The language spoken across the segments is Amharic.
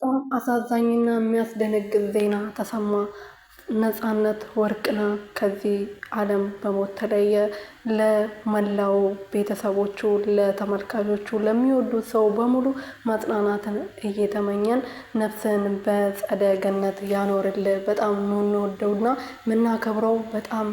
በጣም አሳዛኝና የሚያስደነግጥ ዜና ተሰማ። ነፃነት ወርቅነህ ከዚህ ዓለም በሞት ተለየ። ለመላው ቤተሰቦቹ፣ ለተመልካቾቹ፣ ለሚወዱት ሰው በሙሉ ማጽናናትን እየተመኘን ነፍስን በጸደ ገነት ያኖርልህ። በጣም የምንወደውና የምናከብረው በጣም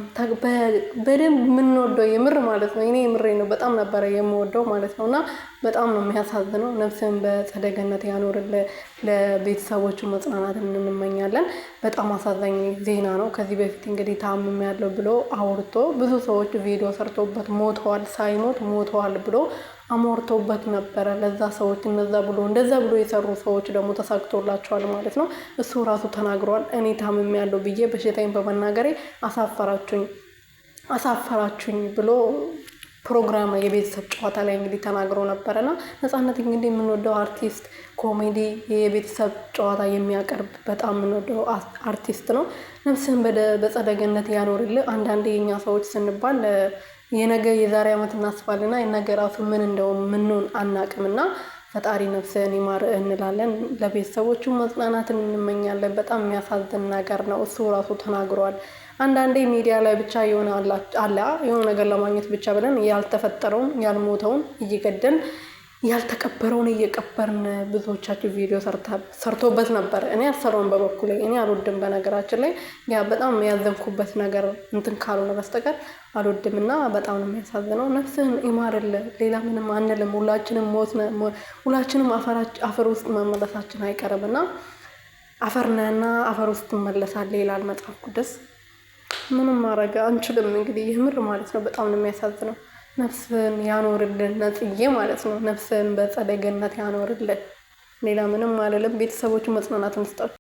በደንብ የምንወደው የምር ማለት ነው። እኔ የምሬ ነው። በጣም ነበረ የምወደው ማለት ነው እና በጣም ነው የሚያሳዝነው። ነፍስን በጸደ ገነት ያኖርልህ። ለቤተሰቦቹ መጽናናትን እንመኛለን። በጣም አሳዛኝ ዜና ነው። ከዚህ በፊት እንግዲህ ታምም ያለው ብሎ አውርቶ ብዙ ሰዎች ቪዲዮ ሰርቶበት ሞተዋል፣ ሳይሞት ሞተዋል ብሎ አሞርቶበት ነበረ። ለዛ ሰዎች እንደዛ ብሎ የሰሩ ሰዎች ደግሞ ተሳክቶላቸዋል ማለት ነው። እሱ ራሱ ተናግሯል። እኔ ታምም ያለው ብዬ በሽታዬን በመናገሬ አሳፈራችሁኝ ብሎ ፕሮግራም የቤተሰብ ጨዋታ ላይ እንግዲህ ተናግሮ ነበረና ነፃነት እንግዲህ የምንወደው አርቲስት ኮሜዲ የቤተሰብ ጨዋታ የሚያቀርብ በጣም የምንወደው አርቲስት ነው። ነፍስህን በጸደ ገነት ያኖርልህ። አንዳንዴ የኛ ሰዎች ስንባል የነገ የዛሬ ዓመት እናስባልና የነገ ራሱ ምን እንደው ምንሆን አናቅምና ፈጣሪ ነፍስህን ይማር እንላለን። ለቤተሰቦቹ መጽናናትን እንመኛለን። በጣም የሚያሳዝን ነገር ነው። እሱ ራሱ ተናግሯል። አንዳንዴ ሚዲያ ላይ ብቻ የሆነ የሆነ ነገር ለማግኘት ብቻ ብለን ያልተፈጠረውን ያልሞተውን እየገደን ያልተቀበረውን እየቀበርን ብዙዎቻችሁ ቪዲዮ ሰርቶበት ነበር። እኔ አልሰራውም በበኩሌ እኔ አልወድም። በነገራችን ላይ ያ በጣም ያዘንኩበት ነገር እንትን ካልሆነ በስተቀር አልወድም እና በጣም ነው የሚያሳዝነው። ነፍስህን ይማርልህ። ሌላ ምንም አንልም። ሁላችንም አፈር ውስጥ መመለሳችን አይቀርምና አፈር ነህና አፈር ውስጥ ትመለሳለህ ይላል መጽሐፍ ቅዱስ። ምንም ማድረግ አንችልም እንግዲህ የምር ማለት ነው። በጣም ነው የሚያሳዝነው። ነፍስን ያኖርልን ነጽዬ ማለት ነው። ነፍስን በጸደ ገነት ያኖርልን። ሌላ ምንም አልልም። ቤተሰቦቹ መጽናናትን ይስጣቸው።